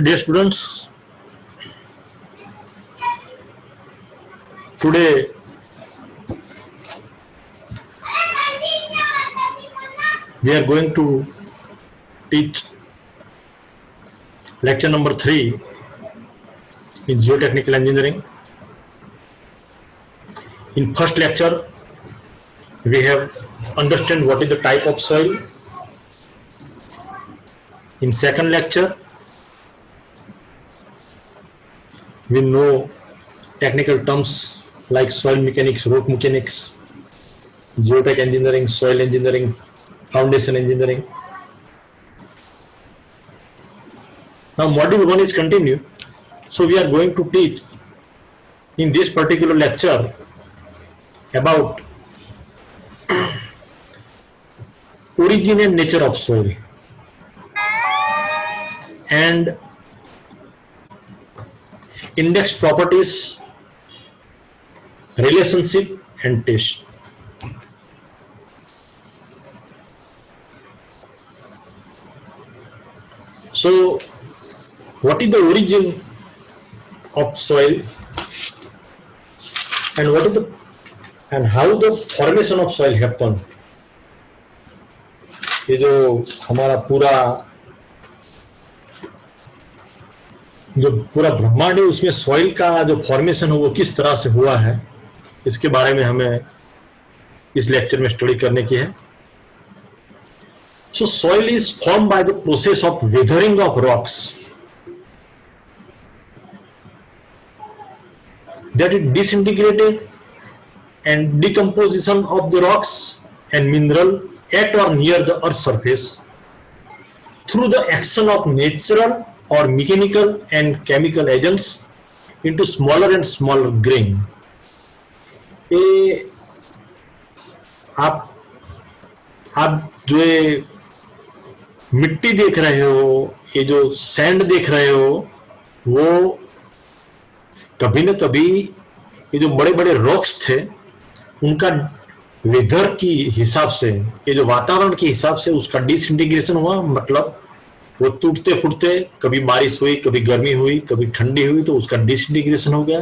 Dear students, today we are going to teach lecture number 3 in geotechnical engineering. In first lecture, we have understand what is the type of soil. In second lecture, we know technical terms like soil mechanics, rock mechanics, geotech engineering, soil engineering, foundation engineering. Now module 1 is continued. So we are going to teach in this particular lecture about origin and nature of soil and index properties, relationship and test. So what is the origin of soil and what is the and how the formation of soil happen? ये जो हमारा पूरा ब्रह्मांड है उसमें soil का जो formation है वो किस तरह से हुआ है, इसके बारे में हमें इस लेक्चर में स्टडी करने की है. So soil is formed by the process of weathering of rocks, that is disintegrated and decomposition of the rocks and mineral at or near the earth's surface through the action of natural or mechanical and chemical agents into smaller and smaller grain. ये आप जो ये मिट्टी देख रहे हो, ये जो सैंड देख रहे हो, वो कभी न कभी ये जो बड़े बड़े रॉक्स थे उनका वेदर की हिसाब से, ये जो वातावरण के हिसाब से उसका डिसइंटीग्रेशन हुआ. मतलब वो टूटते फूटते, कभी बारिश हुई, कभी गर्मी हुई, कभी ठंडी हुई, तो उसका डिसइंटीग्रेशन हो गया,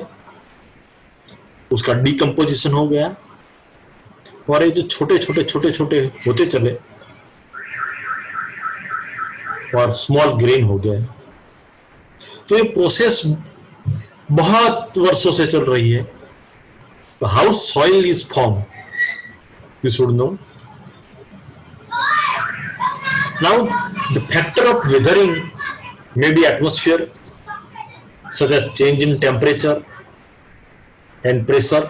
उसका डिकम्पोजिशन हो गया और ये जो छोटे छोटे होते चले और स्मॉल ग्रेन हो गया. तो ये प्रोसेस बहुत वर्षों से चल रही है. तो how soil is form you should know. Now the factor of weathering may be atmosphere, such as change in temperature and pressure.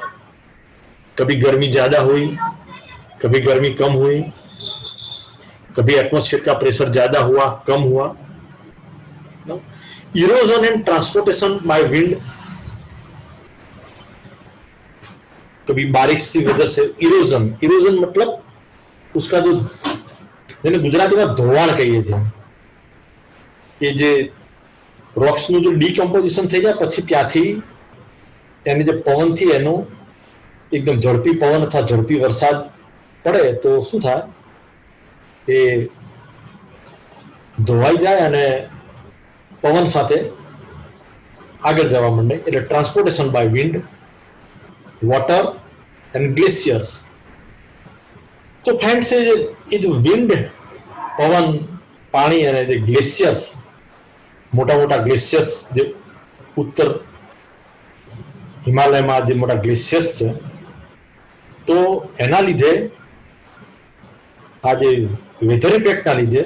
कभी गर्मी ज्यादा हुई, कभी गर्मी कम हुई, कभी एटमॉस्फेयर का प्रेशर ज्यादा हुआ, कम हुआ. Erosion and transportation by wind, कभी बारिश की वजह से इरोजन मतलब उसका जो गुजराती में धोवाण कहीए છીએ કે જે રોક્સ નું જો ડીકમ્પોઝિશન થઈ જાય પછી ત્યાંથી એની જે પવનથી એનો એકદમ ઝડપી પવન અથવા ઝડપી વરસાદ પડે તો શું થાય, એ ધોવાઈ જાય અને પવન સાથે આગળ જવા માંડે, એટલે transportation by wind, water and glaciers. तो फ्रेंड्स ये जो विंड, पवन, पानी અને જે ગ્લેશિયર્સ, મોટા મોટા ગ્લેશિયર્સ જે ઉત્તર હિમાલયમાં જે મોટા ગ્લેશિયર્સ છે, તો એના લીધે આ જે વેધર ઇફેક્ટના લીધે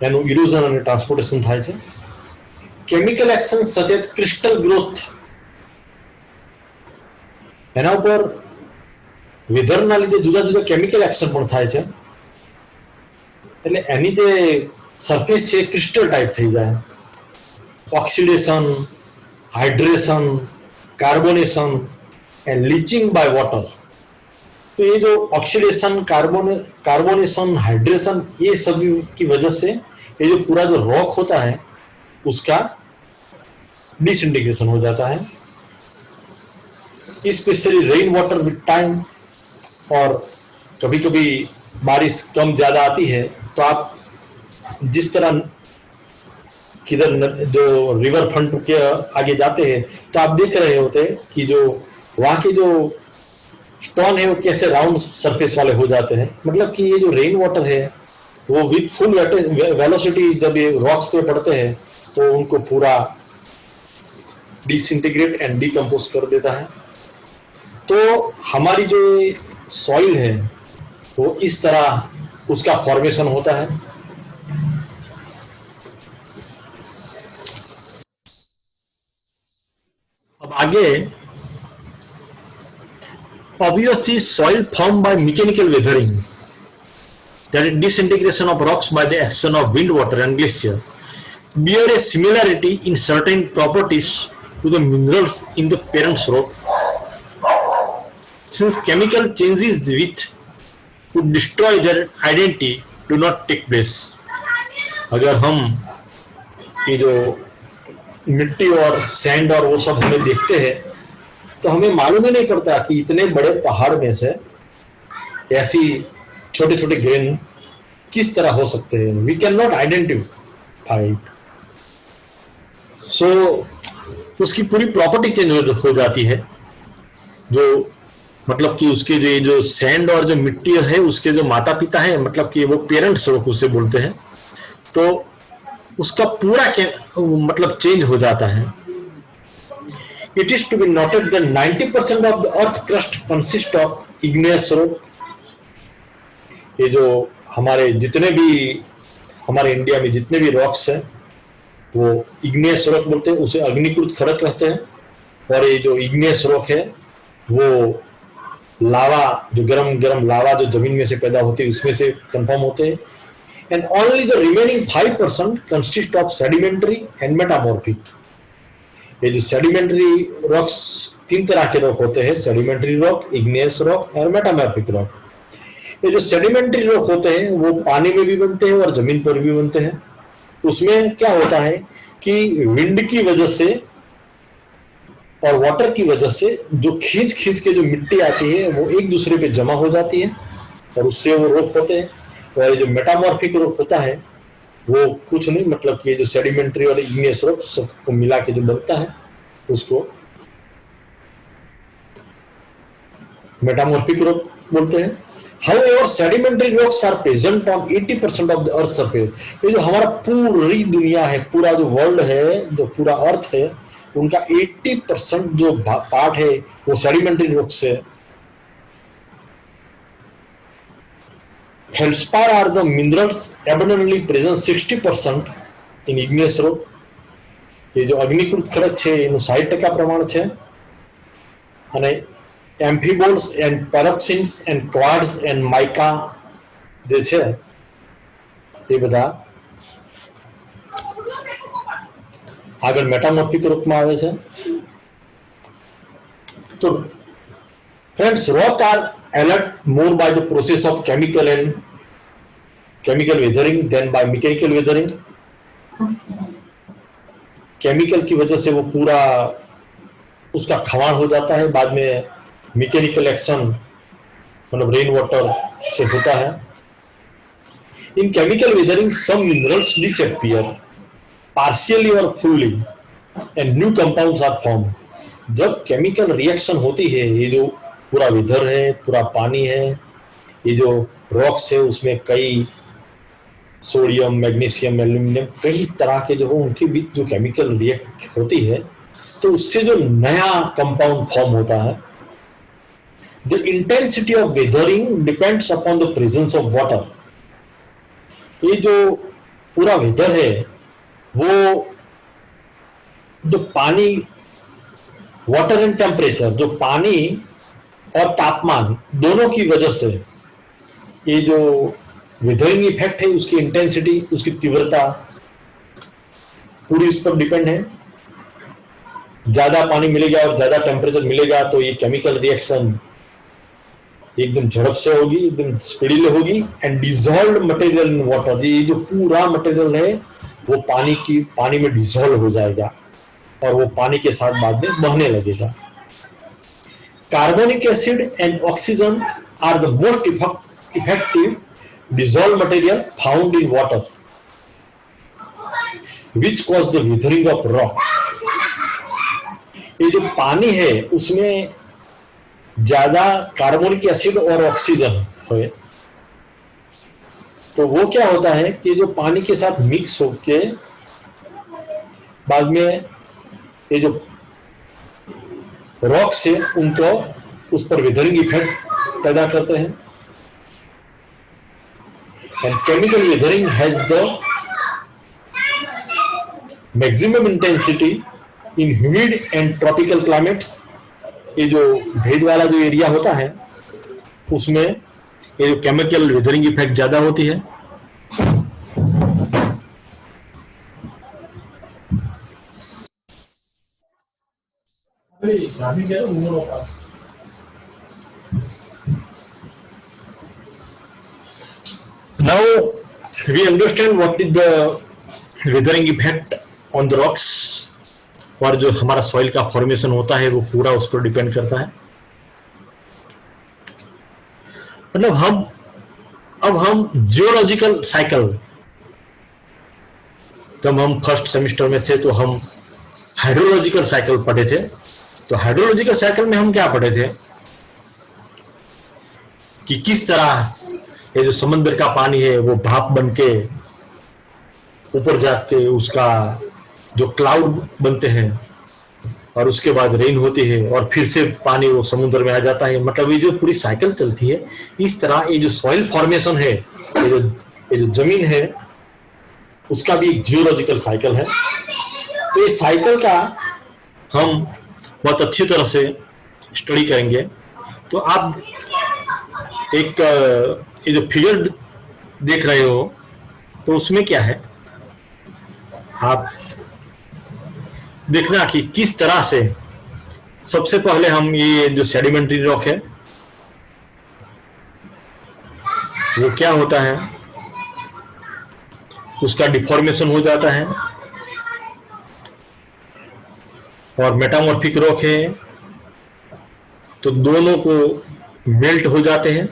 એનું ઇરોઝન અને ટ્રાન્સપોર્ટેશન થાય છે. Chemical action such as crystal growth, એના ઉપર વેધરના લીધે જુદા જુદા કેમિકલ એક્શન પણ થાય છે. એટલે એની જે સરફેસ છે ક્રિસ્ટલ ટાઈપ થઈ જાય. Oxidation, hydration, carbonation and leaching by water. तो ये जो ऑक्सीडेशन, कार्बोनेशन, हाइड्रेशन, ये सभी की वजह से ये जो पूरा जो रॉक होता है उसका डिसइंटीग्रेशन हो जाता है. Specially rain water with time, और कभी कभी बारिश कम ज्यादा आती है तो आप जिस तरह किधर जो रिवर फ्रंट के आगे जाते हैं तो आप देख रहे होते हैं कि जो वहां के जो स्टोन है वो कैसे राउंड सरफेस वाले हो जाते हैं। मतलब कि ये जो रेन वाटर है वो विद फुल वेलोसिटी जब ये रॉक्स पे पड़ते हैं तो उनको पूरा डिसइंटीग्रेट एंड डिकम्पोज कर देता है। तो हमारी जो सॉइल है वो इस तरह उसका फॉर्मेशन होता है। अब आगे obviously soil formed by mechanical weathering, that is disintegration of rocks by the action of wind, water and glacier, bear a similarity in certain properties to the minerals in the parent rock, since chemical changes which could destroy their identity do not take place। अगर हम ये जो मिट्टी और sand और वो सब हमें देखते हैं तो हमें मालूम ही नहीं पड़ता कि इतने बड़े पहाड़ में से ऐसी छोटे छोटे ग्रेन किस तरह हो सकते हैं। We can not identify it. So उसकी पूरी प्रॉपर्टी चेंज हो जाती है। जो मतलब कि उसके जो सैंड और जो मिट्टी है उसके जो माता पिता है, मतलब कि वो पेरेंट्स उसे बोलते हैं, तो उसका पूरा मतलब चेंज हो जाता है। It is to be noted that 90% of the earth crust consists of igneous rock। ये जो हमारे जितने भी हमारे इंडिया में जितने भी रॉक्स हैं वो इग्नियस रॉक बोलते हैं, उसे अग्निकृत खड़क कहते हैं। और ये जो इग्नियस रॉक है वो लावा, जो गरम गरम लावा जो जमीन में से पैदा होती है उसमें से कंफर्म होते हैं। And only the remaining 5% consist of sedimentary and metamorphic. ये जो सेडिमेंट्री रॉक्स, 3 तरह के रॉक होते हैं, सेडिमेंट्री रॉक, इग्नियस रॉक और मेटामॉर्फिक रॉक। ये जो सेडिमेंट्री रॉक होते हैं वो पानी में भी बनते हैं और जमीन पर भी बनते हैं। उसमें क्या होता है कि विंड की वजह से और वाटर की वजह से जो खींच खींच के जो मिट्टी आती है वो एक दूसरे पे जमा हो जाती है और उससे वो रॉक होते हैं। और ये जो मेटामॉर्फिक रॉक होता है वो कुछ नहीं, मतलब कि जो सेडिमेंट्री और इग्नियस रॉक सबको मिला के जो बनता है उसको मेटामॉर्फिक रॉक बोलते हैं। However, sedimentary rocks are present on 80% of the earth surface। ये जो हमारा पूरी दुनिया है, पूरा जो वर्ल्ड है, जो पूरा अर्थ है, उनका 80% जो पार्ट है वो सेडिमेंट्री रॉक्स है। Feldspar are the minerals abundantly present 60% in igneous rock। ये जो અગ્નિકૃત ખડક છે એનું 60% પ્રમાણ છે। અને એમ્ફીબોલ્સ એન્ડ પેરોક્સિન્સ એન્ડ ક્વાર્ટ્ઝ એન્ડ માઇકા જે છે એ બધા આગળ મેટામોર્ફિક રૂપમાં આવે છે। તો friends, rock are alert more by the process of chemical weathering than by mechanical weathering। Chemical की वजह से वो पूरा उसका खवान हो जाता है, बाद में मैकेनिकल एक्शन मतलब रेन वाटर से होता है। In chemical weathering some minerals disappear partially or fully and new compounds are form. जब केमिकल रिएक्शन होती है, ये जो पूरा वेदर है, पूरा पानी है, ये जो रॉक्स है उसमें कई सोडियम, मैग्नीशियम, एल्यूमिनियम, कई तरह के जो हो उनके बीच जो केमिकल रिएक्ट होती है तो उससे जो नया कंपाउंड फॉर्म होता है। The intensity of weathering depends upon the presence of water. ये जो पूरा वेदर है वो जो पानी, वाटर एंड टेम्परेचर, जो पानी और तापमान दोनों की वजह से ये जो वेदरिंग इफेक्ट है उसकी इंटेंसिटी, उसकी तीव्रता पूरी इस पर डिपेंड है। ज्यादा पानी मिलेगा और ज्यादा टेम्परेचर मिलेगा तो ये केमिकल रिएक्शन एकदम झड़प से होगी, एकदम स्पीडीली होगी। And dissolve material in water, ये जो पूरा मटेरियल है वो पानी में डिजॉल्व हो जाएगा और वो पानी के साथ बाद में बहने लगेगा। Carbonic acid and oxygen are the most effective dissolved material found in water। Which cause the weathering of rock. ये जो पानी है उसमें ज्यादा कार्बोनिक एसिड और ऑक्सीजन है, तो वो क्या होता है कि जो पानी के साथ मिक्स होके बाद में ये जो रॉक्स है उनको उस पर विथरिंग इफेक्ट पैदा करते हैं। And chemical weathering has the maximum intensity in humid and tropical climates. ये जो भेद वाला जो एरिया होता है उसमें ये जो केमिकल विथरिंग इफेक्ट ज्यादा होती है। Now we understand what is the weathering effect on the rocks, और जो हमारा सॉइल का फॉर्मेशन होता है वो पूरा उस पर डिपेंड करता है। मतलब अब हम जियोलॉजिकल साइकिल, जब हम फर्स्ट सेमेस्टर में थे तो हम हाइड्रोलॉजिकल साइकिल पढ़े थे। तो हाइड्रोलॉजिकल साइकिल में हम क्या पढ़े थे कि किस तरह ये जो समंदर का पानी है वो भाप बन के ऊपर जाके उसका जो क्लाउड बनते हैं और उसके बाद रेन होती है और फिर से पानी वो समुद्र में आ जाता है। मतलब ये जो पूरी साइकिल चलती है, इस तरह ये जो सॉइल फॉर्मेशन है, ये जो जमीन है उसका भी एक जियोलॉजिकल साइकिल है। तो ये साइकिल का हम बहुत अच्छी तरह से स्टडी करेंगे। तो आप एक ये जो फिगर देख रहे हो तो उसमें क्या है, आप देखना कि किस तरह से सबसे पहले हम ये जो सेडिमेंट्री रॉक है वो क्या होता है, उसका डिफॉर्मेशन हो जाता है। और मेटामॉर्फिक रॉक है तो दोनों को मेल्ट हो जाते हैं।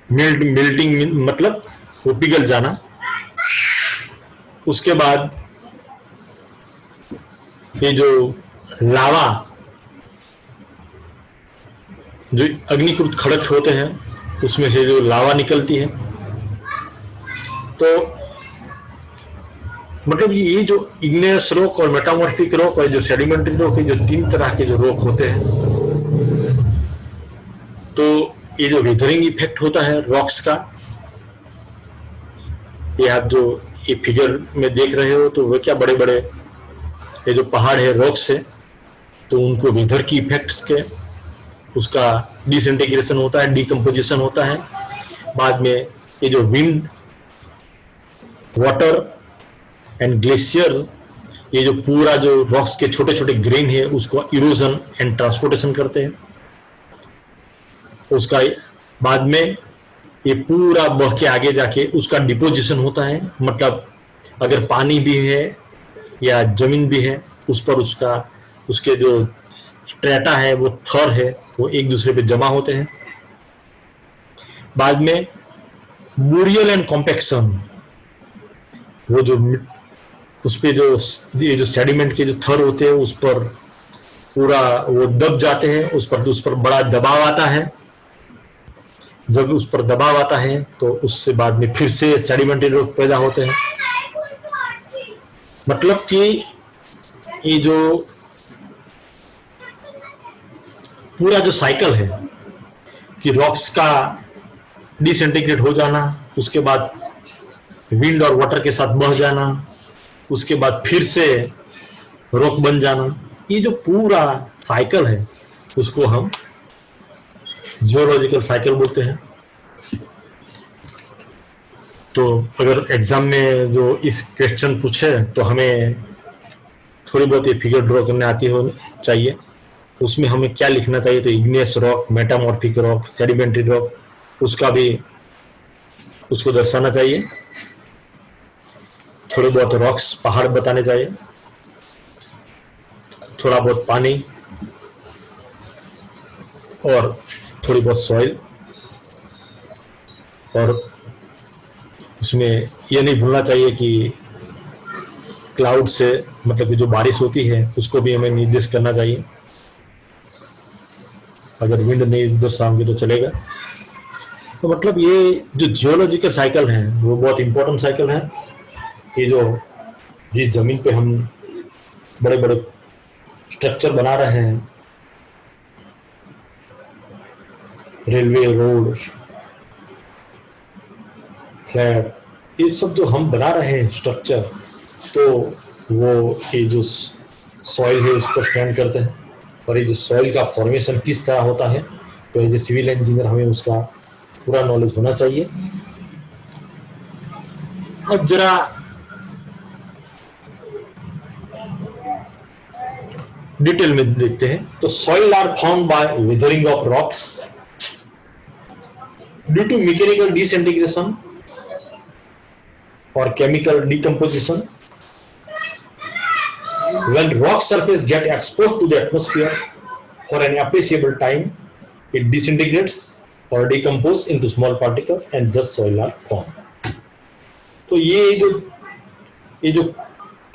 मेल्टिंग मतलब वो पिघल जाना। उसके बाद ये जो लावा, जो अग्निकुंड खड़क होते हैं उसमें से जो लावा निकलती है, तो मतलब ये जो इग्नेयस रॉक और मेटामॉर्फिक रॉक और जो सेडिमेंट्री रॉक है, जो तीन तरह के जो रॉक होते हैं, तो ये जो वेदरिंग इफेक्ट होता है रॉक्स का, ये आप जो ये फिगर में देख रहे हो तो वो क्या बड़े बड़े ये जो पहाड़ है रॉक्स है, तो उनको वेदर की इफेक्ट्स के उसका डिसइंटीग्रेशन होता है, डिकम्पोजिशन होता है। बाद में ये जो विंड, वाटर एंड ग्लेशियर, ये जो पूरा जो रॉक्स के छोटे छोटे ग्रेन है उसको इरोजन एंड ट्रांसपोर्टेशन करते हैं। उसका बाद में ये पूरा बह के आगे जाके उसका डिपोजिशन होता है। मतलब अगर पानी भी है या जमीन भी है उस पर उसका उसके जो स्ट्रेटा है वो थर है वो एक दूसरे पे जमा होते हैं। बाद में बूरियल एंड कॉम्पेक्शन, वो जो उस पे जो ये जो सेडिमेंट के जो थर होते हैं उस पर पूरा वो दब जाते हैं, उस पर बड़ा दबाव आता है। जब उस पर दबाव आता है तो उससे बाद में फिर से सेडिमेंट्री रॉक पैदा होते हैं। मतलब कि ये जो पूरा जो साइकिल है कि रॉक्स का डिसइंटीग्रेट हो जाना, उसके बाद विंड और वाटर के साथ बह जाना, उसके बाद फिर से रॉक बन जाना, ये जो पूरा साइकिल है उसको हम जियोलॉजिकल साइकिल बोलते हैं। तो अगर एग्जाम में जो इस क्वेश्चन पूछे तो हमें थोड़ी बहुत ये फिगर ड्रॉ करने आती हो चाहिए। तो उसमें हमें क्या लिखना चाहिए, तो igneous rock, metamorphic rock, sedimentary rock, उसका भी उसको दर्शाना चाहिए। थोड़े बहुत रॉक्स, पहाड़ बताने चाहिए, थोड़ा बहुत पानी और थोड़ी बहुत सॉइल। और उसमें ये नहीं भूलना चाहिए कि क्लाउड से, मतलब कि जो बारिश होती है उसको भी हमें निर्देश करना चाहिए। अगर विंड नहीं दर्शाओगे तो चलेगा। तो मतलब ये जो जियोलॉजिकल साइकिल है वो बहुत इंपॉर्टेंट साइकिल है। ये जो जिस जमीन पे हम बड़े बड़े स्ट्रक्चर बना रहे हैं, रेलवे, रोड, फ्लैट, ये सब जो हम बना रहे हैं स्ट्रक्चर, तो वो ये जो सॉइल है उसको स्टैंड करते हैं। और ये जो सॉइल का फॉर्मेशन किस तरह होता है, तो एज ए सिविल इंजीनियर हमें उसका पूरा नॉलेज होना चाहिए। अब जरा डिटेल में देखते हैं। तो soil are form by weathering of rocks due to mechanical disintegration or chemical decomposition. When rock surface get exposed to the atmosphere for an appreciable time, it disintegrates or decomposes into small particles and thus soil are formed. तो ये जो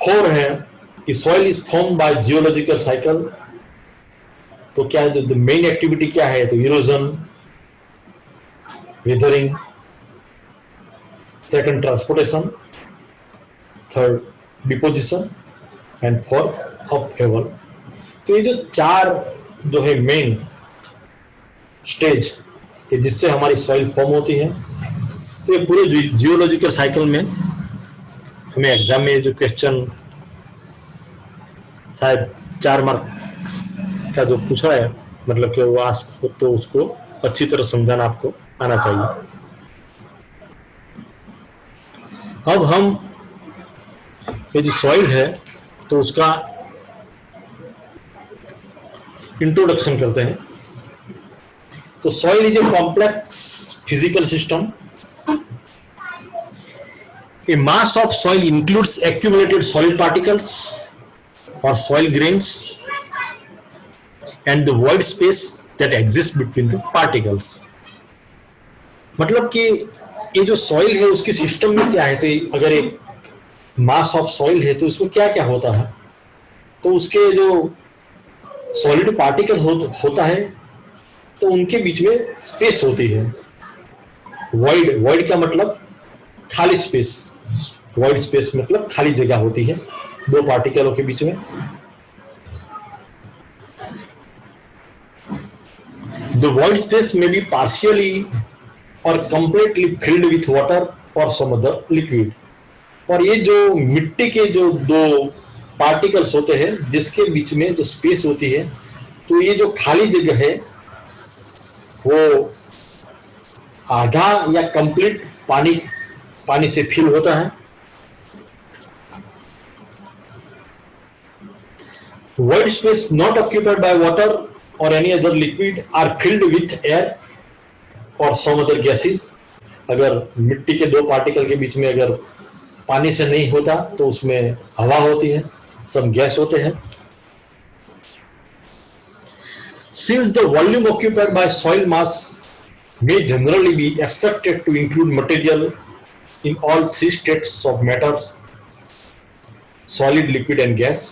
खोर है कि soil is formed by geological cycle, तो क्या है, जो मेन एक्टिविटी क्या है, तो erosion, weathering, second transportation, third deposition and fourth upheaval। तो ये जो चार जो है मेन स्टेज कि जिससे हमारी सॉइल फॉर्म होती है, तो ये पूरे जियोलॉजिकल साइकिल में हमें एग्जाम में जो क्वेश्चन शायद 4 मार्क का जो पूछा है, मतलब कि वो आस्क, तो उसको अच्छी तरह समझाना आपको आना चाहिए। अब हम ये जो सॉइल है तो उसका इंट्रोडक्शन करते हैं। तो soil is a complex physical system. A mass of soil includes accumulated solid particles or soil grains and the void space that exist between the particles. मतलब कि ये जो सॉइल है उसके सिस्टम में क्या है, तो अगर एक मास ऑफ सॉइल है तो उसमें क्या क्या होता है, तो उसके जो सॉलिड पार्टिकल होता है तो उनके बीच में स्पेस होती है। वॉइड का मतलब खाली स्पेस, वॉइड स्पेस मतलब खाली जगह होती है दो पार्टिकलों के बीच में। द वॉइड स्पेस में बी पार्शियली और कंप्लीटली फिल्ड विथ वाटर और सम अदर लिक्विड। और ये जो मिट्टी के जो दो पार्टिकल्स होते हैं जिसके बीच में जो स्पेस होती है, तो ये जो खाली जगह है वो आधा या कंप्लीट पानी से फिल होता है। Void space not occupied by water or any other liquid are filled with air or some other gases. अगर मिट्टी के दो पार्टिकल के बीच में अगर पानी से नहीं होता तो उसमें हवा होती है, सम गैस होते हैं। Since the volume occupied by soil mass may generally be expected to include material in all three states of matter, solid, liquid and gas।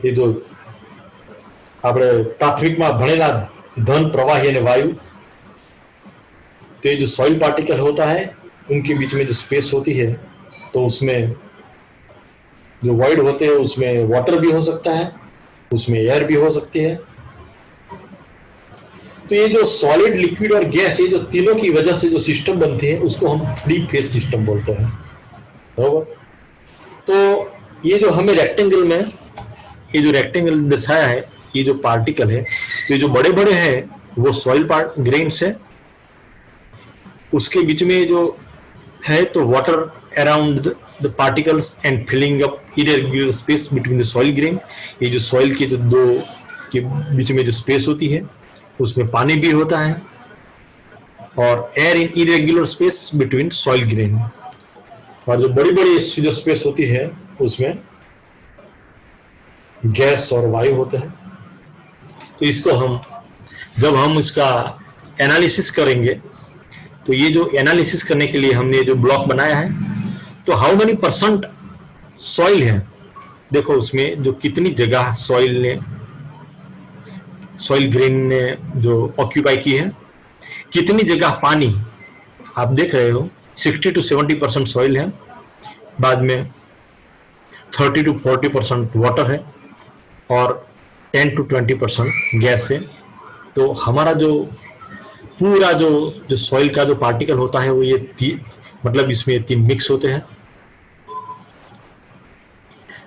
ये जो આપણે પ્રાથમિકમાં ભણેલા ધન, પ્રવાહી અને વાયુ, तो ये जो सॉइल पार्टिकल होता है उनके बीच में जो स्पेस होती है, तो उसमें जो वॉइड होते हैं उसमें वाटर भी हो सकता है, उसमें एयर भी हो सकती है। तो ये जो सॉलिड, लिक्विड और गैस, ये जो तीनों की वजह से जो सिस्टम बनती है उसको हम 3 फेज सिस्टम बोलते हैं, बराबर। तो ये जो हमें रेक्टेंगल में ये जो रेक्टेंगल दर्शाया है, ये जो पार्टिकल है, तो ये जो बड़े बड़े हैं वो सॉइल ग्रेन्स है, उसके बीच में जो है तो water around the particles and filling up irregular space between the soil grain. ये जो सॉइल के जो दो के बीच में जो स्पेस होती है उसमें पानी भी होता है, और air in irregular space between soil grain. और जो बड़ी बड़ी जो स्पेस होती है उसमें गैस और वायु होते हैं। तो इसको हम जब हम इसका एनालिसिस करेंगे, तो ये जो एनालिसिस करने के लिए हमने जो ब्लॉक बनाया है, तो हाउ मेनी परसेंट सॉइल है, देखो उसमें जो कितनी जगह सॉइल ग्रेन ने जो ऑक्यूपाई की है, कितनी जगह पानी, आप देख रहे हो 60 to 70% सॉइल है, बाद में 30 to 40% वाटर है और 10 to 20% गैस है। तो हमारा जो पूरा जो सॉइल का जो पार्टिकल होता है वो ये मतलब इसमें तीन मिक्स होते हैं।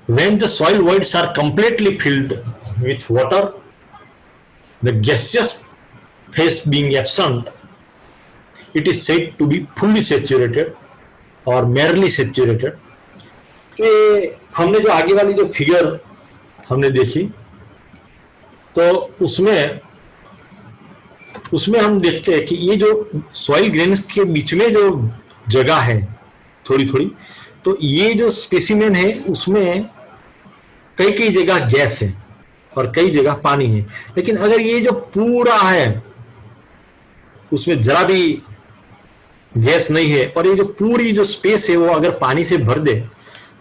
When the soil voids are completely filled with water, the gaseous phase being absent, it is said to be fully saturated or merely saturated। तो हमने जो आगे वाली जो फिगर हमने देखी तो उसमें हम देखते हैं कि ये जो सॉइल ग्रेन्स के बीच में जो जगह है थोड़ी थोड़ी, तो ये जो स्पेसिमेन है उसमें कई कई जगह गैस है और कई जगह पानी है। लेकिन अगर ये जो पूरा है उसमें जरा भी गैस नहीं है और ये जो पूरी जो स्पेस है वो अगर पानी से भर दे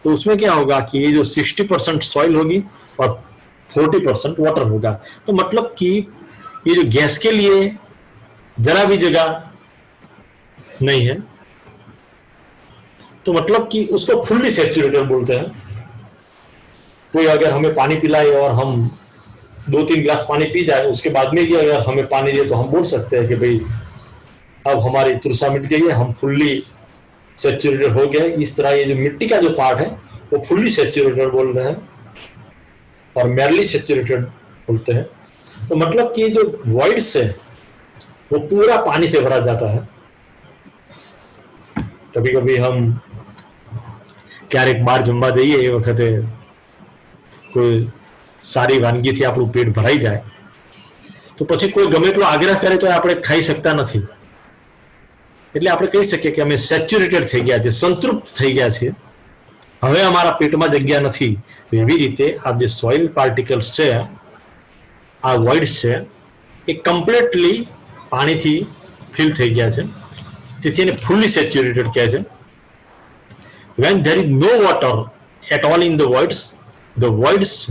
तो उसमें क्या होगा कि ये जो 60% सॉइल होगी और 40% वाटर होगा। तो मतलब कि ये जो गैस के लिए जरा भी जगह नहीं है, तो मतलब कि उसको फुल्ली सैचुरेटेड बोलते हैं। कोई अगर हमें पानी पिलाए और हम 2-3 गिलास पानी पी जाए, उसके बाद में भी अगर हमें पानी दे तो हम बोल सकते हैं कि भाई अब हमारी तृषा मिट गई है, हम फुल्ली सैचुरेटेड हो गए। इस तरह ये जो मिट्टी का जो पार्ट है वो फुल्ली सैचुरेटेड बोल रहे हैं और मैरली सैचुरेटेड बोलते हैं। तो मतलब कि जो वॉइड्स है वो पूरा पानी से भरा जाता है। कभी कभी हम क्यारेक बार जमवा दઈએ એ વખતે કોઈ સારી વાનગીથી આપણું પેટ ભરાઈ જાય તો પછી કોઈ ગમે એટલો આગ્રહ કરે તો આપણે ખાઈ શકતા નથી, એટલે આપણે કહી શકીએ કે અમે સેચ્યુરેટેડ થઈ ગયા છે, સંતૃપ્ત થઈ ગયા છે, હવે અમારા પેટમાં જગ્યા નથી। તો એવી રીતે આ જે સોઇલ પાર્ટિકલ્સ છે, આ વોઇડ્સ છે, એ કમ્પ્લીટલી પાણીથી ફિલ થઈ ગયા છે, તેથી એને ફુલ્લી સેચ્યુરેટેડ કહે છે। When there is no water at all in the voids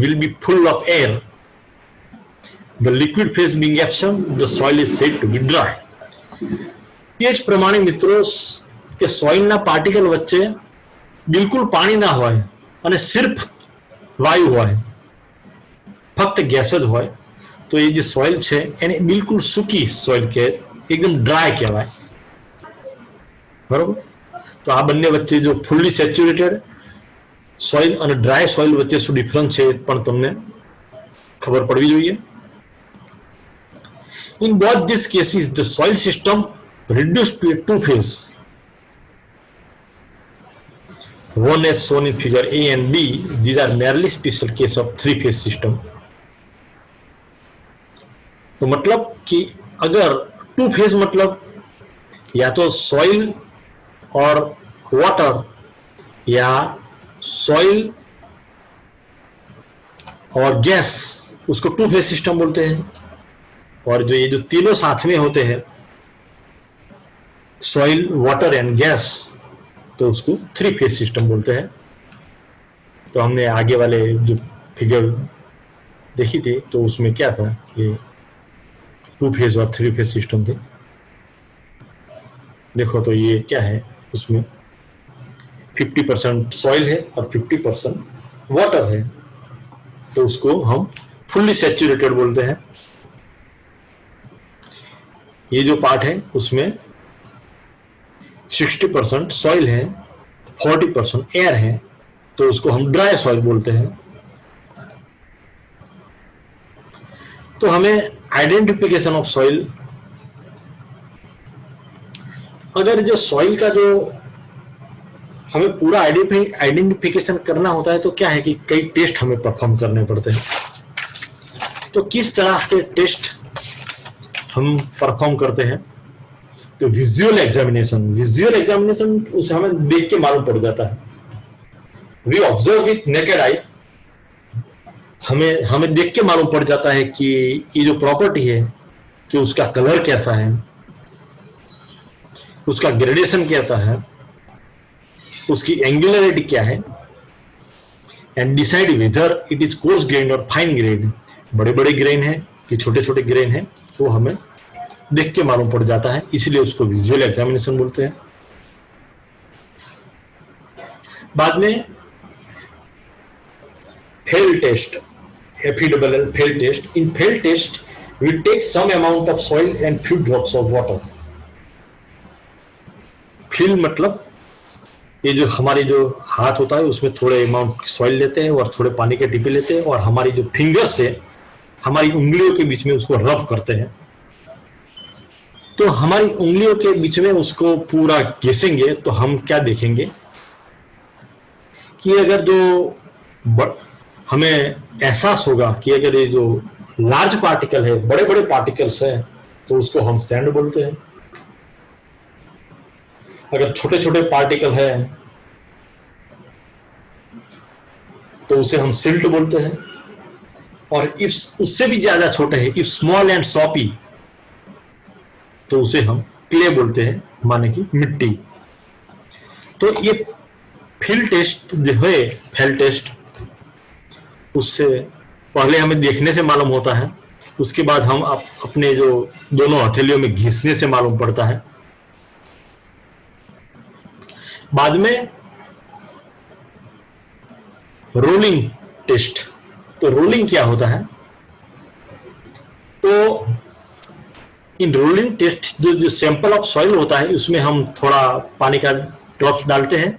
will be full of air. The liquid phase being absent, the soil is said to be dry. ये જ પ્રમાણે મિત્રો કે સોઇલના પાર્ટિકલ વચ્ચે બિલકુલ પાણી ના હોય અને સિર્ફ વાયુ હોય, ફક્ત ગેસ જ હોય, તો એ જે સોઇલ છે એને બિલકુલ સૂકી સોઇલ કે એકદમ ડ્રાય કહેવાય, બરોબર। તો આ બંને વચ્ચે જો ફુલ્લી સેચ્યુરેટેડ સોઇલ અને ડ્રાય સોઇલ વચ્ચે શું ડિફરન્સ છે પણ તમને ખબર પડવી જોઈએ। In both these cases, the soil system reduced to a two-phase, one as shown in figure A and B. These are merely special case of three-phase system. तो मतलब कि अगर टू फेज मतलब या तो सॉइल और वाटर या soil और गैस, उसको टू फेज सिस्टम बोलते हैं। और जो ये जो तीनों साथ में होते हैं सॉइल, वाटर एंड गैस, तो उसको थ्री फेज सिस्टम बोलते हैं। तो हमने आगे वाले जो फिगर देखी थी तो उसमें क्या था, ये टू फेज और थ्री फेज सिस्टम थे। देखो तो ये क्या है, उसमें 50% सॉइल है और 50% वाटर है, तो उसको हम फुल्ली सैचुरेटेड बोलते हैं। ये जो पार्ट है उसमें 60% सॉइल है, 40% एयर है, तो उसको हम ड्राई सॉइल बोलते हैं। तो हमें आइडेंटिफिकेशन ऑफ सॉइल, अगर जो सॉइल का जो हमें पूरा आइडेंटिफिकेशन करना होता है तो क्या है कि कई टेस्ट हमें परफॉर्म करने पड़ते हैं। तो किस तरह के टेस्ट हम परफॉर्म करते हैं, तो विजुअल एग्जामिनेशन उसे हमें देख के मालूम पड़ जाता है। We observe with naked eye, हमें देख के मालूम पड़ जाता है कि ये जो प्रॉपर्टी है कि उसका कलर कैसा है, उसका ग्रेडेशन कैसा है, उसकी एंगुलरिटी क्या है, and decide whether it is coarse grain और फाइन ग्रेन, बड़े बड़े ग्रेन है कि छोटे छोटे ग्रेन है, वो हमें देख के मालूम पड़ जाता है, इसलिए उसको विजुअल एग्जामिनेशन बोलते हैं। बाद में fell test, FELL fell test. In fell test we take some amount of soil and few drops of water. Fill मतलब ये जो हमारे जो हाथ होता है उसमें थोड़े अमाउंट सॉइल लेते हैं और थोड़े पानी के टिपे लेते हैं और हमारी जो फिंगर्स से हमारी उंगलियों के बीच में उसको रब करते हैं। तो हमारी उंगलियों के बीच में उसको पूरा घिसेंगे तो हम क्या देखेंगे कि अगर जो हमें एहसास होगा कि अगर ये जो लार्ज पार्टिकल है, बड़े बड़े पार्टिकल्स है, तो उसको हम सैंड बोलते हैं। अगर छोटे छोटे पार्टिकल है तो उसे हम सिल्ट बोलते हैं, और इफ उससे भी ज्यादा छोटे हैं, इफ स्मॉल एंड सॉपी, तो उसे हम क्ले बोलते हैं, माने कि मिट्टी। तो ये फिल टेस्ट जो है, फेल टेस्ट, उससे पहले हमें देखने से मालूम होता है, उसके बाद हम अपने जो दोनों हथेलियों में घिसने से मालूम पड़ता है। बाद में रोलिंग टेस्ट। तो रोलिंग क्या होता है, तो इन रोलिंग टेस्ट जो सैंपल ऑफ सॉइल होता है उसमें हम थोड़ा पानी का ड्रॉप्स डालते हैं,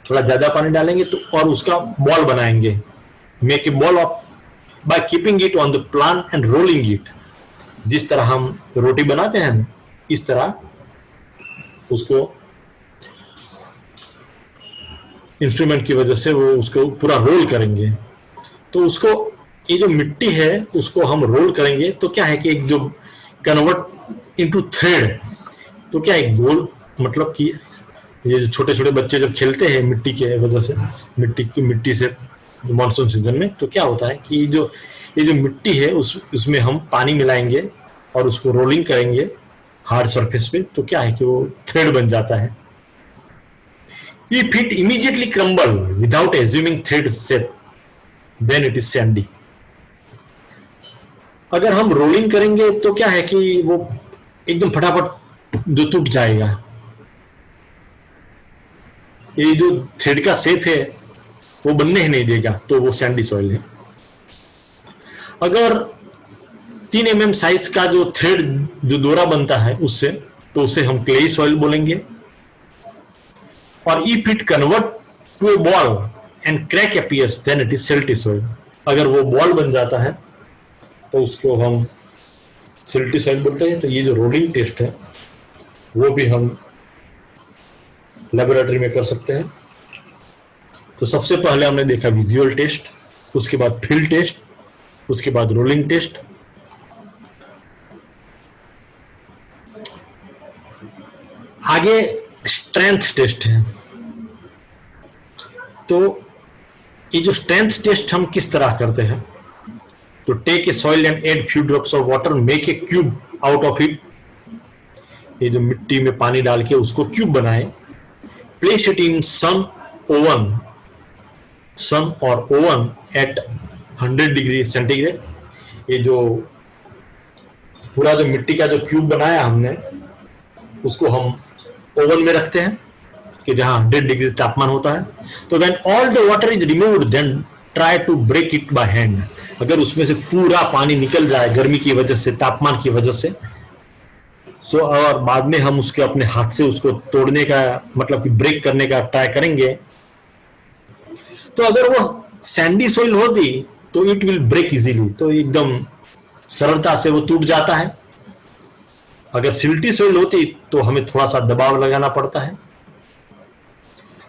थोड़ा ज्यादा पानी डालेंगे तो, और उसका बॉल बनाएंगे, make a ball of by keeping it on the plan and rolling it. जिस तरह हम रोटी बनाते हैं इस तरह उसको इंस्ट्रूमेंट की वजह से वो उसको पूरा रोल करेंगे। तो उसको ये जो मिट्टी है उसको हम रोल करेंगे तो क्या है कि एक जो कन्वर्ट इनटू थ्रेड, तो क्या है मतलब कि ये जो छोटे छोटे बच्चे जब खेलते हैं मिट्टी के वजह से, मिट्टी से मानसून सीजन में, तो क्या होता है कि ये जो मिट्टी है उसमें हम पानी मिलाएंगे और उसको रोलिंग करेंगे हार्ड सरफेस पे, तो क्या है कि वो थ्रेड बन जाता है। If it immediately crumble without assuming thread shape, then it is sandy. अगर हम रोलिंग करेंगे तो क्या है कि वो एकदम फटाफट जो टूट जाएगा, ये जो थ्रेड का शेप है वो बनने ही नहीं देगा, तो वो सैंडी सॉइल है। अगर 3 mm साइज का जो थ्रेड जो दोरा बनता है उससे, तो उसे हम क्लेई सॉइल बोलेंगे। और if it convert to a ball and crack appears then it is silty soil. अगर वो बॉल बन जाता है तो उसको हम सिल्टी सॉइल बोलते हैं। तो ये जो रोलिंग टेस्ट है वो भी हम लेबोरेटरी में कर सकते हैं। तो सबसे पहले हमने देखा विजुअल टेस्ट, उसके बाद फील्ड टेस्ट, उसके बाद रोलिंग टेस्ट। आगे स्ट्रेंथ टेस्ट है। तो ये जो स्ट्रेंथ टेस्ट हम किस तरह करते हैं, तो take a soil and add few drops of water, make a cube out of it. ये जो मिट्टी में पानी डाल के उसको क्यूब बनाए, प्लेस इट इन सन और ओवन एट 100 डिग्री सेंटीग्रेड। ये जो पूरा जो मिट्टी का जो क्यूब बनाया हमने उसको हम ओवन में रखते हैं कि जहां 100 डिग्री तापमान होता है। तो when all the water is removed then try to break it by hand. अगर उसमें से पूरा पानी निकल जाए गर्मी की वजह से, तापमान की वजह से, सो और बाद में हम उसके अपने हाथ से उसको तोड़ने का मतलब कि ब्रेक करने का ट्राई करेंगे, तो अगर वो सैंडी सोइल होती तो इट विल ब्रेक इजीली, तो एकदम सरलता से वो टूट जाता है। अगर सिल्टी सोइल होती तो हमें थोड़ा सा दबाव लगाना पड़ता है।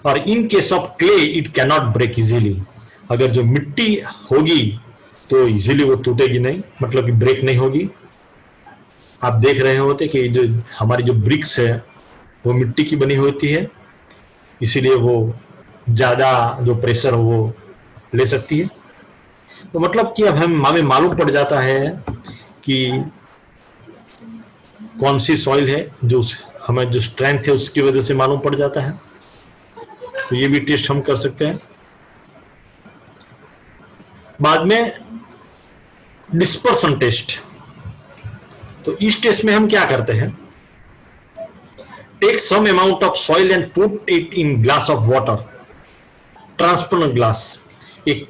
और in case of clay it can not break easily. अगर जो मिट्टी होगी तो इजीली वो टूटेगी नहीं, मतलब कि ब्रेक नहीं होगी। आप देख रहे होते कि जो हमारी जो ब्रिक्स है वो मिट्टी की बनी होती है, इसीलिए वो ज्यादा जो प्रेशर हो वो ले सकती है। तो मतलब कि अब हमें मालूम पड़ जाता है कि कौन सी सॉइल है, जो हमें जो स्ट्रेंथ है उसकी वजह से मालूम पड़ जाता है। तो ये भी टेस्ट हम कर सकते हैं। बाद में डिस्पर्सन टेस्ट। तो इस टेस्ट में हम क्या करते हैं, take some amount of soil and put it in glass of water, transparent glass. एक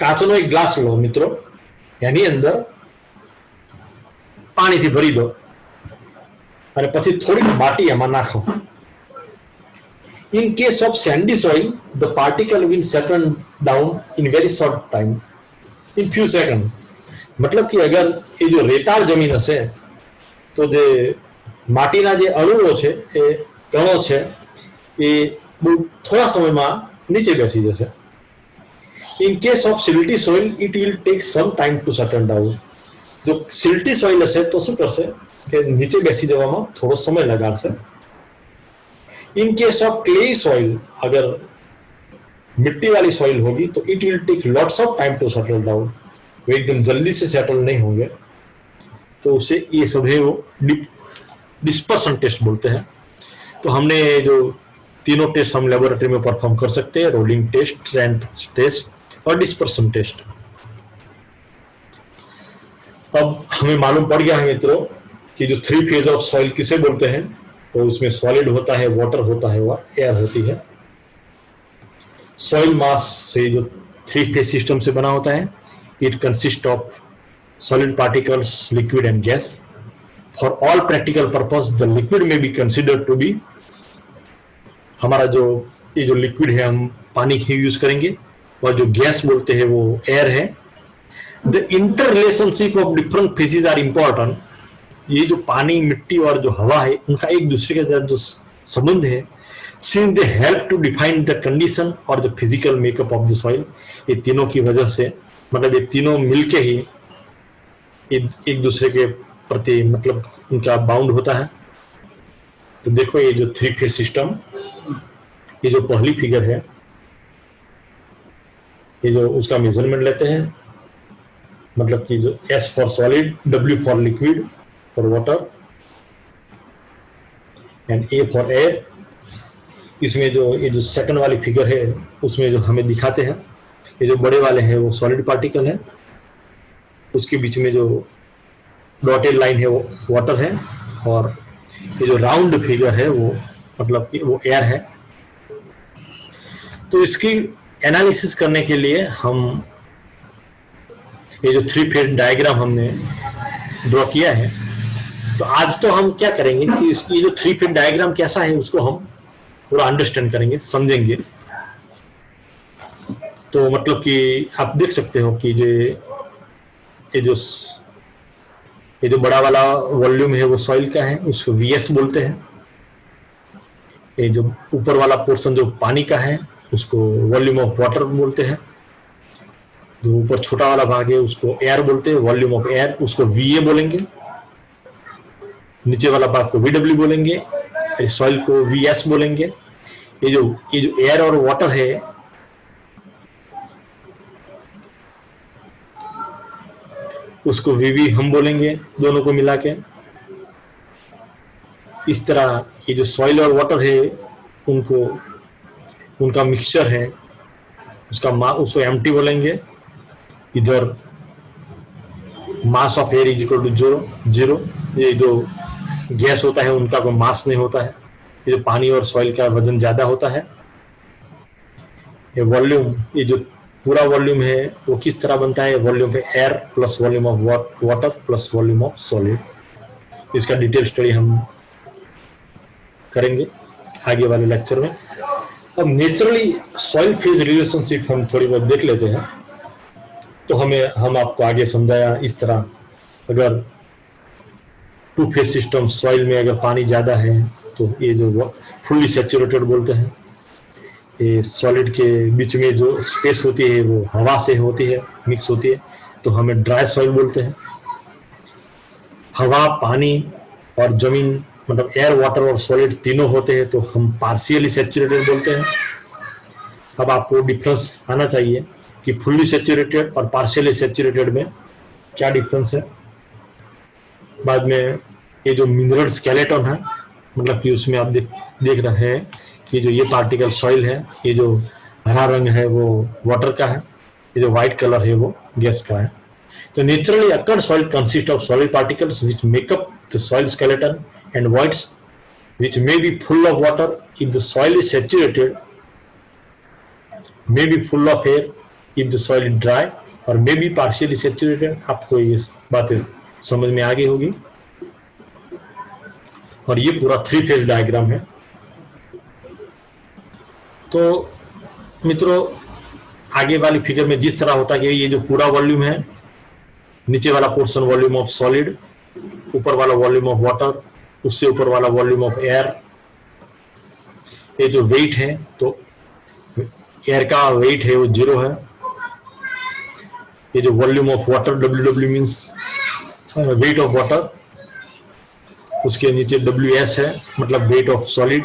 કાચનો એક ગ્લાસ લો મિત્રો, એની અંદર પાણીથી ભરી દો અને પછી થોડીક માટી એમાં નાખો. In case of sandy soil, the particle will settle down in very short time, in few seconds. मतलब कि अगर ये जो रेताળ જમીન હશે તો જે માટીના જે અણુઓ છે એ કણો છે એ થોડા સમયમાં નીચે બેસી જશે. In case of silty soil, it will take some time to settle down. जो सिल्टी सॉइल હશે તો શું કરશે કે નીચે બેસી જવામાં થોડો સમય લગાડશે. In case of clay soil, अगर मिट्टी वाली सॉइल होगी तो it will take lots of time to settle down, वो एकदम जल्दी से सेटल नहीं होंगे. तो उसे ये सब है वो डिस्पर्सन टेस्ट बोलते हैं. तो हमने जो तीनों टेस्ट हम लेबोरेटरी में परफॉर्म कर सकते हैं, रोलिंग टेस्ट, ट्रेंड टेस्ट और डिस्पर्सन टेस्ट. अब हमें मालूम पड़ गया है मित्रों कि जो 3 फेज ऑफ सॉइल किसे बोलते हैं. तो उसमें सॉलिड होता है, वाटर होता है, व एयर होती है. सॉइल मास से जो 3 फेज सिस्टम से बना होता है, it consist of solid particles, liquid and gas. For all practical purpose the liquid में बी कंसिडर्ड टू बी, हमारा जो ये जो लिक्विड है हम पानी ही यूज करेंगे, और जो गैस बोलते हैं वो एयर है. The interrelationship of different phases are important. ये जो पानी, मिट्टी और जो हवा है उनका एक दूसरे के साथ जो संबंध है, since they help to define the condition और the physical makeup of the soil. ये तीनों की वजह से, मतलब ये तीनों मिलके ही एक दूसरे के प्रति मतलब उनका बाउंड होता है. तो देखो ये जो 3 फेज सिस्टम, ये जो पहली फिगर है, ये जो उसका मेजरमेंट लेते हैं, मतलब कि जो S for solid, W for liquid for water and A for air. इसमें जो ये जो सेकंड वाली फिगर है उसमें जो हमें दिखाते हैं, ये जो बड़े वाले हैं वो सॉलिड पार्टिकल है, उसके बीच में जो डॉटेड लाइन है वो वाटर है, और ये जो राउंड फिगर है वो मतलब कि वो एयर है. तो इसकी एनालिसिस करने के लिए हम ये जो 3 फेज डायग्राम हमने ड्रॉ किया है, तो आज तो हम क्या करेंगे कि इसकी जो 3 फेज डायग्राम कैसा है उसको हम थोड़ा अंडरस्टैंड करेंगे, समझेंगे. तो मतलब कि आप देख सकते हो कि ये जो बड़ा वाला वॉल्यूम है वो सॉइल का है, उसको VS बोलते हैं. ये जो ऊपर वाला पोर्शन जो पानी का है उसको वॉल्यूम ऑफ वाटर बोलते हैं. जो ऊपर छोटा वाला भाग है उसको एयर बोलते हैं, वॉल्यूम ऑफ एयर, उसको VA बोलेंगे. नीचे वाला भाग को VW बोलेंगे, सॉइल को VS बोलेंगे. ये जो एयर और वाटर है उसको VV हम बोलेंगे, दोनों को मिला के. इस तरह ये जो सॉइल और वाटर है उनका मिक्सचर है, उसको एम्प्टी बोलेंगे. इधर mass of air is equal to 0. ये जो गैस होता है उनका कोई मास नहीं होता है. ये जो पानी और सॉइल का वजन ज्यादा होता है. ये वॉल्यूम, ये जो पूरा वॉल्यूम है वो किस तरह बनता है, वॉल्यूम पे air plus volume of water plus volume of solid. इसका डिटेल स्टडी हम करेंगे आगे वाले लेक्चर में. अब नेचुरली सॉइल फेज रिलेशनशिप हम थोड़ी बहुत देख लेते हैं. तो हम आपको आगे समझाया इस तरह, अगर 2 फेज सिस्टम सॉइल में अगर पानी ज्यादा है तो ये जो फुल्ली सैचुरेटेड बोलते हैं. ये सॉलिड के बीच में जो स्पेस होती है वो हवा से होती है, मिक्स होती है, तो हमें ड्राई सॉइल बोलते हैं. हवा, पानी और जमीन मतलब एयर, वाटर और सॉलिड तीनों होते हैं तो हम पार्शियली सैचुरेटेड बोलते हैं. अब आपको डिफरेंस आना चाहिए कि फुल्ली सैचुरेटेड और पार्शियली सैचुरेटेड में क्या डिफरेंस है. बाद में ये जो मिनरल स्केलेटन है, मतलब कि उसमें आप देख रहे हैं कि जो ये पार्टिकल सॉइल है, ये जो हरा रंग है वो वाटर का है, ये जो व्हाइट कलर है वो गैस का है। तो naturally occurred soil consist of solid particles which make up the soil skeleton and voids which may be full of water if the soil is saturated, may be full of air if the soil is dry, और may be partially saturated। आपको ये बातें समझ में आ गई होगी। और ये पूरा 3 फेज डायग्राम है। तो मित्रों, आगे वाली फिगर में जिस तरह होता है कि ये जो पूरा वॉल्यूम है, नीचे वाला पोर्शन वॉल्यूम ऑफ सॉलिड, ऊपर वाला वॉल्यूम ऑफ वाटर, उससे ऊपर वाला वॉल्यूम ऑफ एयर। ये जो वेट है, तो एयर का वेट है वो 0 है। ये जो volume of water WW means weight of water, उसके नीचे WS है, मतलब वेट ऑफ सॉलिड।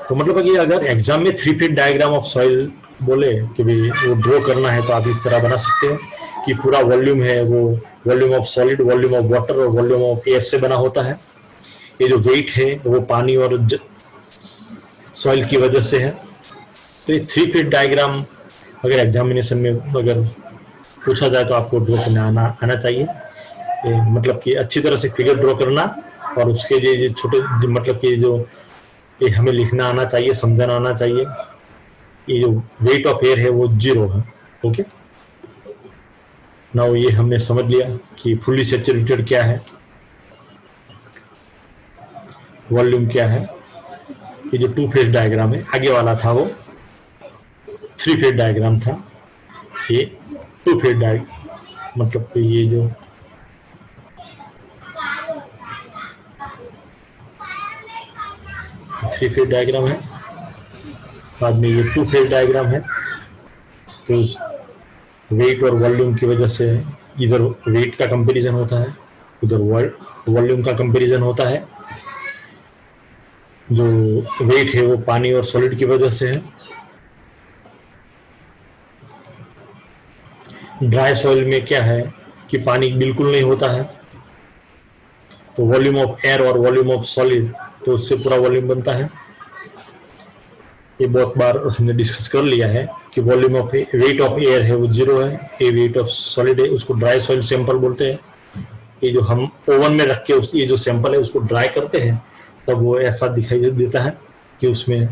तो मतलब कि अगर एग्जाम में 3 फीट डायग्राम ऑफ सॉइल बोले कि भाई वो ड्रॉ करना है, तो आप इस तरह बना सकते हैं कि पूरा वॉल्यूम है वो volume of solid, volume of water और वॉल्यूम ऑफ एयर से बना होता है। ये जो वेट है वो पानी और सॉइल की वजह से है। तो ये 3 फीट डायग्राम अगर एग्जामिनेशन में अगर पूछा जाए तो आपको ड्रॉ करना आना चाहिए। मतलब कि अच्छी तरह से फिगर ड्रॉ करना, और उसके लिए छोटे मतलब कि जो ये हमें लिखना आना चाहिए, समझाना आना चाहिए। ये जो वेट ऑफ एयर है वो 0 है। ओके, नाउ ये हमने समझ लिया कि फुल्ली सैचुरेटेड क्या है, वॉल्यूम क्या है। ये जो 2 फेज डायग्राम है, आगे वाला था वो 3 फेज डायग्राम था, ये 2 फेज डायग्राम मतलब कि ये जो थ्री फेज डायग्राम है, बाद में ये 2 फेज डायग्राम है। तो वेट और वॉल्यूम की वजह से इधर वेट का कंपैरिजन होता है, उधर वॉल्यूम का कंपैरिजन होता है। जो वेट है वो पानी और सॉलिड की वजह से है। ड्राई सॉइल में क्या है कि पानी बिल्कुल नहीं होता है, तो वॉल्यूम ऑफ एयर और वॉल्यूम ऑफ सॉलिड, तो उससे पूरा वॉल्यूम बनता है। ये बहुत बार हमने डिस्कस कर लिया है कि volume of weight of air है वो 0 है, ये वेट ऑफ सॉलिड है, उसको ड्राई सॉइल सैंपल बोलते हैं। ये जो हम ओवन में रख के ये जो सैंपल है उसको ड्राई करते हैं, तब वो ऐसा दिखाई देता है कि उसमें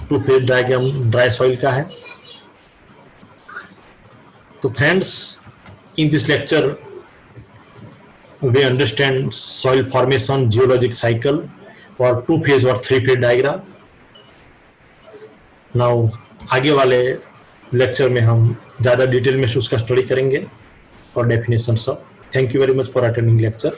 2 फेज डायग्राम ड्राई सॉइल का है। तो friends, in this lecture we understand soil formation, geologic cycle और 2 phase और 3 phase diagram। Now आगे वाले लेक्चर में हम ज़्यादा डिटेल में उसका स्टडी करेंगे और डेफिनेशन सब। Thank you very much for attending lecture.